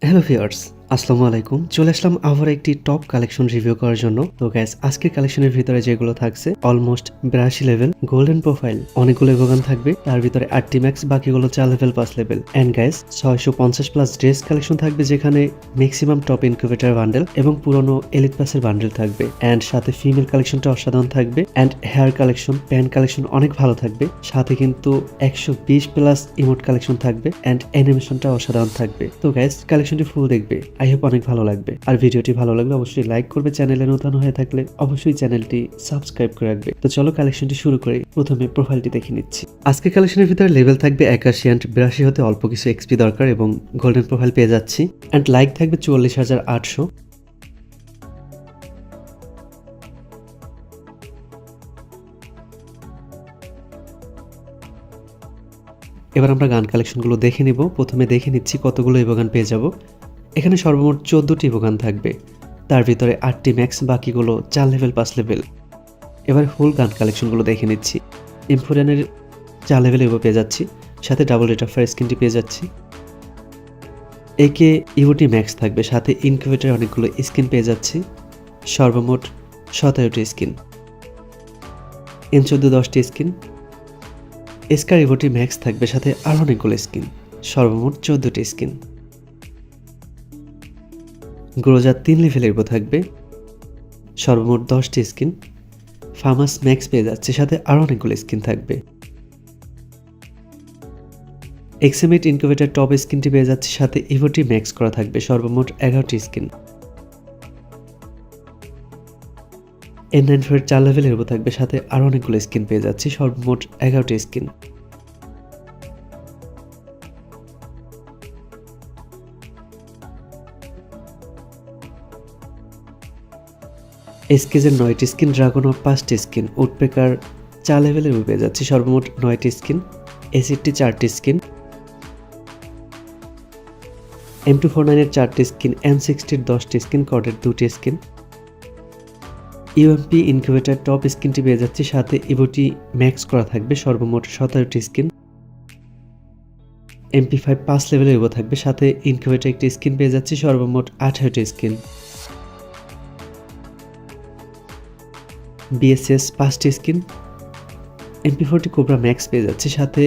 Hello viewers, আসসালামু আলাইকুম। চলে আসলাম আবার একটি টপ কালেকশন রিভিউ করার জন্য। তো গাইস, আজকের কালেকশনের ভিতরে যেগুলো থাকছে অলমোস্ট 82 লেভেল গোল্ডেন প্রোফাইল, অনেকগুলো এভোগান থাকবে। তার ভিতরে 8টি ম্যাক্স, বাকিগুলো 4 level 5 level. And guys, 650 plus dress collection থাকবে, যেখানে ম্যাক্সিমাম টপ ইনকিউবেটর বান্ডেল এবং পুরনো এলিট পাসের বান্ডেল থাকবে। এন্ড সাথে ফিমেল কালেকশনটা অসাধারণ থাকবে। And hair collection, pant collection অনেক ভালো থাকবে। সাথে কিন্তু 120 প্লাস ইমোট কালেকশন থাকবে। এন্ড অ্যানিমেশনটা অসাধারণ থাকবে। তো গাইস, কালেকশনটি ফুল দেখবে, আই হোপ অনেক ভালো লাগবে। আর ভিডিওটি ভালো লাগলে অবশ্যই লাইক করবে, চ্যানেলে নতুন হয়ে থাকলে অবশ্যই চ্যানেলটি সাবস্ক্রাইব করে রাখবে। তো চলো কালেকশনটি শুরু করি। প্রথমে প্রোফাইলটি দেখে নিচ্ছি। আজকে কালেকশনের ভিতরে লেভেল থাকবে 81 এন্ড 82 হতে অল্প কিছু এক্সপি দরকার এবং গোল্ডেন প্রোফাইল পেয়ে যাচ্ছি। এন্ড লাইক থাকবে 44,800। এবার আমরা গান কালেকশনগুলো দেখে নিব। প্রথমে দেখে নিচ্ছি কতগুলো ইভোগান পেয়ে যাব। এখানে সর্বমোট 14টি ইভোগান থাকবে, তার ভিতরে 8টি ম্যাক্স, বাকিগুলো 4 লেভেল 5 লেভেল। এবার ফুল গান কালেকশনগুলো দেখে নিচ্ছি। ইনফোরিয়ানের 4 লেভেল ইভো পেয়ে যাচ্ছি, সাথে ডাবল রেট অফ ফায়ার স্কিনটি পেয়ে যাচ্ছি। একে ইভোটি ম্যাক্স থাকবে, সাথে ইনকিউবেটর অনেকগুলো স্কিন পেয়ে যাচ্ছি। সর্বমোট 17টি স্কিন। N14 10টি স্কিন। এসকার ইভোটি ম্যাক্স থাকবে, সাথে আরও অনেকগুলো স্কিন। সর্বমোট 14টি স্কিন। গ্রোজার 3 লেভেলের ইভো থাকবে, সর্বমোট 10টি স্কিন। ফার্মাস ম্যাক্স পেয়ে যাচ্ছে, সাথে আরও অনেকগুলো স্কিন থাকবে। এক্সএমএইট ইনকিউবেটর টপ স্কিনটি পেয়ে যাচ্ছে, সাথে ইভোটি ম্যাক্স করা থাকবে। সর্বমোট 11টি স্কিন। N94 4 লেভেলের ইভো থাকবে, সাথে আরও অনেকগুলো স্কিন পেয়ে যাচ্ছি। সর্বমোট 11টি স্কিন। এসকেজের 9টি স্কিন, ড্রাগন অফ 5টি স্কিন, উডপেকার 4 লেভেলের ইভো পেয়ে যাচ্ছি। সর্বমোট 9টি স্কিন। এসিডটি 4টি স্কিন। M249-এর 4টি স্কিন, N60-র 10টি স্কিন, কডের 2টি স্কিন। ইউএমপি ইনকিউবেটর টপ স্কিনটি পেয়ে যাচ্ছি, সাথে ইভোটি ম্যাক্স করা থাকবে। সর্বমোট 17টি স্কিন। MP5 5 লেভেলের ইভো থাকবে, সাথে ইনকিউবেটর একটি স্কিন পেয়ে যাচ্ছি। সর্বমোট 18টি স্কিন। BSS 5টি স্কিন। MP40 কোবরা ম্যাক্স পেয়ে যাচ্ছি, সাথে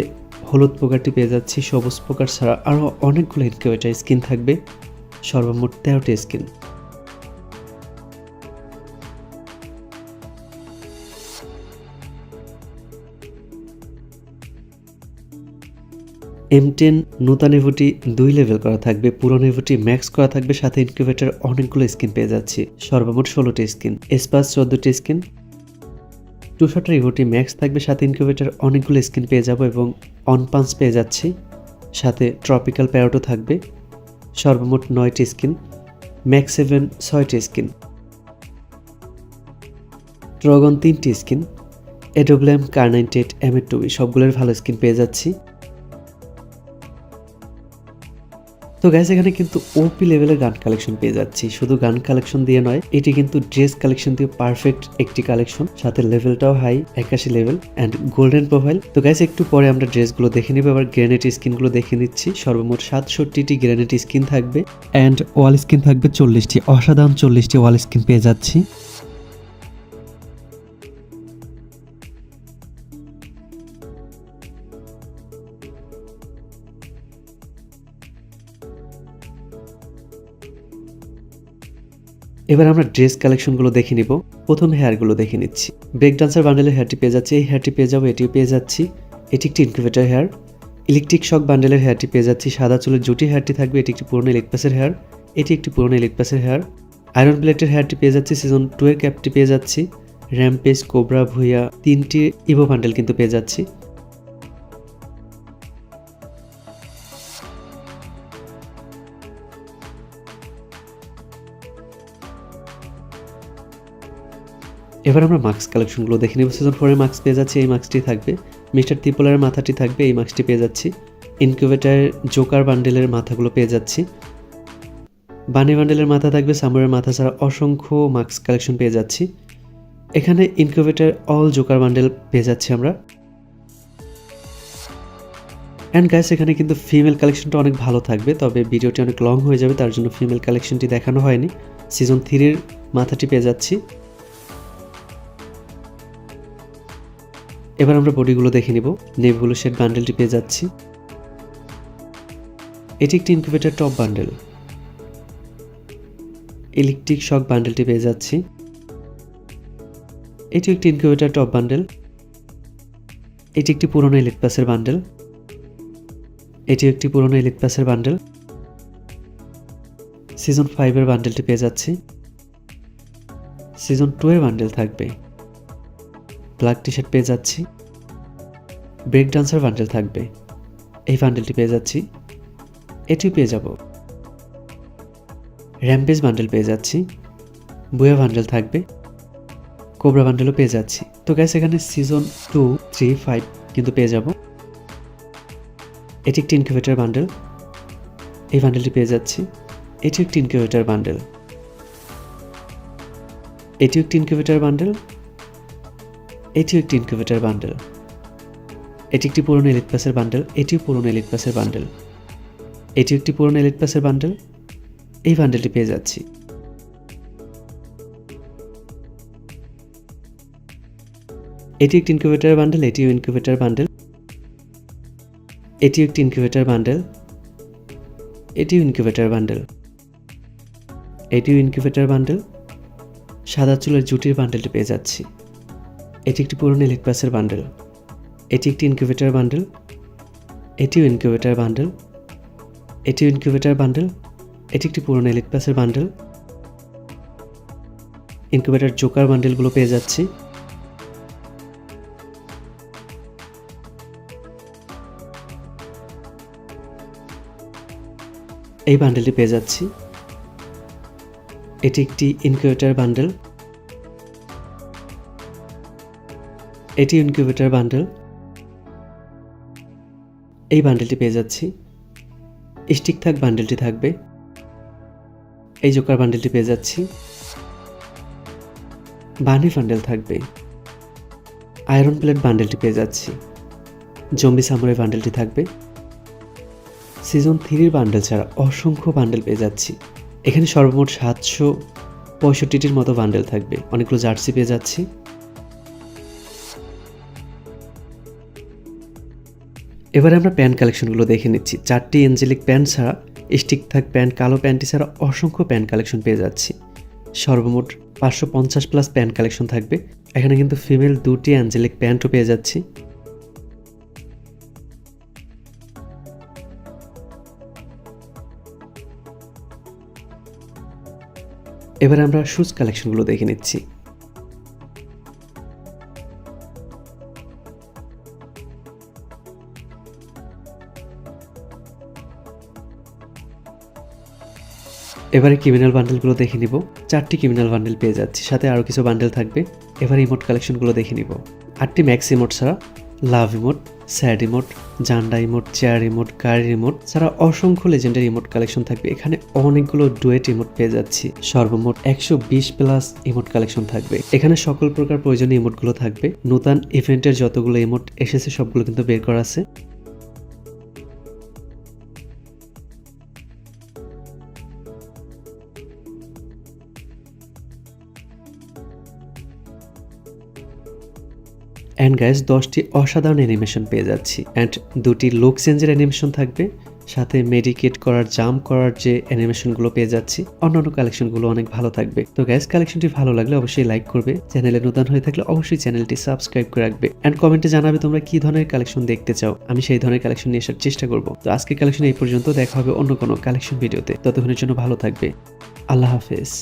হলুদ পোকারটি পেয়ে যাচ্ছি। সবুজ পোকার ছাড়া আরও অনেকগুলো ইনকিউবেটর স্কিন থাকবে। সর্বমোট 13টি স্কিন। M10 নতুন ইভোটি 2 লেভেল করা থাকবে, পুরনো ইভোটি ম্যাক্স করা থাকবে, সাথে ইনকিউবেটর অনেকগুলো স্কিন পেয়ে যাচ্ছি। সর্বমোট 16টি স্কিন। এসপাস 14টি স্কিন। 200 ইভোটি ম্যাক্স থাকবে, সাথে ইনকিউবেটর অনেকগুলো স্কিন পেয়ে যাব এবং অন পাঞ্চ পেয়ে যাচ্ছি, সাথে ট্রপিক্যাল প্যারোটও থাকবে। সর্বমোট 9টি স্কিন। ম্যাক্স 7 6টি স্কিন। ড্রাগন 3টি স্কিন। এডোব্লেম, কার98, M8 সবগুলোর ভালো স্কিন পেয়ে যাচ্ছি। তো গাইস, এখানে কিন্তু ওপি লেভেলের গান কালেকশন পেয়ে যাচ্ছি। শুধু গান কালেকশন দিয়ে নয়, এটি কিন্তু ড্রেস কালেকশন দিয়ে পারফেক্ট একটি কালেকশন, সাথে লেভেলটাও high, 81 level and golden profile. তো গাইস, একটু পরে আমরা ড্রেসগুলো দেখে নিব। আবার গ্রেনেড স্কিনগুলো দেখে নিচ্ছি। সর্বমোট 67টি গ্রেনেড স্কিন থাকবে এন্ড ওয়াল স্কিন থাকবে 40টি। অসাধারণ 40টি ওয়াল স্কিন পেয়ে যাচ্ছি। এবার আমরা ড্রেস কালেকশনগুলো দেখে নিব। প্রথম হেয়ারগুলো দেখে নিচ্ছি। ব্রেক ডান্সার বান্ডেলের হেয়ারটি পেয়ে যাচ্ছি, এই হেয়ারটি পেয়ে যাবো, এটিও পেয়ে যাচ্ছি। এটি একটি ইনকিউবেটর হেয়ার। ইলেকট্রিক শক বান্ডেলের হেয়ারটি পেয়ে যাচ্ছি, সাদা চুলের জুটি হেয়ারটি থাকবে, এটি একটি পুরনো ইলেক পাসের হেয়ার, এটি একটি পুরনো ইলেক পাসের হেয়ার। আয়রন প্লেটের হেয়ারটি পেয়ে যাচ্ছি, সিজন 2 এর ক্যাপটি পেয়ে যাচ্ছি। র্যাম্পেজ, কোবরা, ভুইয়া 3টি ইভো বান্ডেল কিন্তু পেয়ে যাচ্ছি। এবার আমরা মাস্ক কালেকশনগুলো দেখে নিব। সিজন 4 এর মাস্ক পেয়ে যাচ্ছি, এই মাস্কটি থাকবে। মিস্টার ত্রিপোলারের মাথাটি থাকবে, এই মাস্কটি পেয়ে যাচ্ছি। ইনকিউবেটারের জোকার বান্ডেলের মাথাগুলো পেয়ে যাচ্ছি। বানি বান্ডেলের মাথা থাকবে, সামুরের মাথা ছাড়া অসংখ্য মাস্ক কালেকশন পেয়ে যাচ্ছি। এখানে ইনকিউবেটর অল জোকার বান্ডেল পেয়ে যাচ্ছি আমরা। অ্যান্ড গাইস এখানে কিন্তু ফিমেল কালেকশনটা অনেক ভালো থাকবে, তবে ভিডিওটি অনেক লং হয়ে যাবে, তার জন্য ফিমেল কালেকশনটি দেখানো হয়নি। সিজন 3-র মাথাটি পেয়ে যাচ্ছি। এবার আমরা বডিগুলো দেখে নিব। নেভগুলো শেড বান্ডেলটি পেয়ে যাচ্ছি। এটি একটি incubator top bundle. Electric shock বান্ডেলটি পেয়ে যাচ্ছি। এটি একটি ইনকিউবেটর টপ বান্ডেল। এটি একটি পুরনো এলিট পাসের বান্ডেল। এটি একটি পুরনো এলিট পাসের বান্ডেল। সিজন 5-এর বান্ডেলটি পেয়ে যাচ্ছি। সিজন 2-এর বান্ডেল থাকবে। ব্ল্যাক টি শার্ট পেয়ে যাচ্ছি। ব্রেক ডান্সার বান্ডেল থাকবে, এই বান্ডেলটি পেয়ে যাচ্ছি। এটিও পেয়ে যাব। র্যাম্পেজ বান্ডেল পেয়ে যাচ্ছি। বুয়া বান্ডেল থাকবে। কোবরা বান্ডেলও পেয়ে যাচ্ছি। তো গাইস এখানে সিজন 2, 3, 5 কিন্তু পেয়ে যাব। এটি একটি ইনকিউবেটর বান্ডেল, এই বান্ডেলটি পেয়ে যাচ্ছি। এটি একটি ইনকিউবেটর বান্ডেল। এটিও একটি ইনকিউবেটর বান্ডেল। এটিও একটি ইনকিউবেটর বান্ডেল। এটি একটি পুরনো এলিট পাসের বান্ডেল। এটিও পুরনো এলিট পাসের বান্ডেল। এটিও একটি পুরনো এলিট পাসের বান্ডেল, এই বান্ডেলটি পেয়ে যাচ্ছি। এটি একটি ইনকিউবেটর বান্ডেল। এটিও ইনকিউবেটর বান্ডেল। এটিও একটি ইনকিউবেটর বান্ডেল। এটিও ইনকিউবেটর বান্ডেল। এটিও ইনকিউবেটর বান্ডেল। সাদা চুলের জুটির বান্ডেলটি পেয়ে যাচ্ছি। এটি একটি পুরনো এলিট পাসের বান্ডেল। এটি একটি ইনকিউবেটর বান্ডেল। এটিও ইনকিউবেটর বান্ডেল। এটিও ইনকিউবেটর বান্ডেল। এটি একটি পুরনো এলিট পাসের বান্ডেল। ইনকিউবেটর জোকার বান্ডেলগুলো পেয়ে যাচ্ছি। এই বান্ডেলটি পেয়ে যাচ্ছি। এটি একটি ইনকিউবেটর বান্ডেল। এটি ইনকিউবেটর বান্ডেল, এই বান্ডেলটি পেয়ে যাচ্ছি। স্টিক থাক বান্ডেলটি থাকবে। এই জোকার বান্ডেলটি পেয়ে যাচ্ছি। বানি বান্ডেল থাকবে। আয়রন প্লেট বান্ডেলটি পেয়ে যাচ্ছি। জম্বি সামুরাই বান্ডেলটি থাকবে। সিজন 3-র বান্ডেল ছাড়া অসংখ্য বান্ডেল পেয়ে যাচ্ছি। এখানে সর্বমোট 765টির মতো বান্ডেল থাকবে। অনেকগুলো জার্সি পেয়ে যাচ্ছি। এবারে আমরা প্যান্ট কালেকশনগুলো দেখে নিচ্ছি। 4টি এঞ্জেলিক প্যান্ট ছাড়া, স্টিক থাক প্যান্ট, কালো প্যান্টটি ছাড়া অসংখ্য প্যান্ট কালেকশন পেয়ে যাচ্ছি। সর্বমোট 550+ প্যান্ট কালেকশন থাকবে। এখানে কিন্তু ফিমেল 2টি অ্যাঞ্জেলিক প্যান্টও পেয়ে যাচ্ছি। এবারে আমরা শুজ কালেকশনগুলো দেখে নিচ্ছি। এবারে ক্রিমিনাল বান্ডেলগুলো দেখে নিব। 4টি ক্রিমিনাল বান্ডেল পেয়ে যাচ্ছি, সাথে আরও কিছু বান্ডেল থাকবে। এবারে ইমোট কালেকশনগুলো দেখে নিব। 8টি ম্যাক্স ইমোট ছাড়া লাভ ইমোট, স্যাড ইমোট, জান্ডা ইমোট, চেয়ার ইমোট, গাড়ির ইমোট ছাড়া অসংখ্য লেজেন্ডারি ইমোট কালেকশন থাকবে। এখানে অনেকগুলো ডুয়েট ইমোট পেয়ে যাচ্ছি। সর্বমোট 120+ ইমোট কালেকশন থাকবে। এখানে সকল প্রকার প্রয়োজনীয় ইমোটগুলো থাকবে। নতুন ইভেন্টের যতগুলো ইমোট এসেছে সবগুলো কিন্তু বের করা আছে। অ্যান্ড গাইস 10টি অসাধারণ অ্যানিমেশন পেয়ে যাচ্ছি। অ্যান্ড 2টি লুক চেঞ্জের অ্যানিমেশন থাকবে, সাথে মেডিকেট করার, জাম্প করার যে অ্যানিমেশনগুলো পেয়ে যাচ্ছি। অন্যান্য কালেকশনগুলো অনেক ভালো থাকবে। তো গাইস কালেকশনটি ভালো লাগলে অবশ্যই লাইক করবে। চ্যানেলে নতুন হয়ে থাকলে অবশ্যই চ্যানেলটি সাবস্ক্রাইব করে রাখবে। অ্যান্ড কমেন্টে জানাবে তোমরা কি ধরনের কালেকশন দেখতে চাও। আমি সেই ধরনের কালেকশন নিয়ে আসার চেষ্টা করব। তো আজকের কালেকশন এই পর্যন্ত। দেখা হবে অন্য কোনো কালেকশন ভিডিওতে। ততক্ষণের জন্য ভালো থাকবে। আল্লাহ হাফেজ।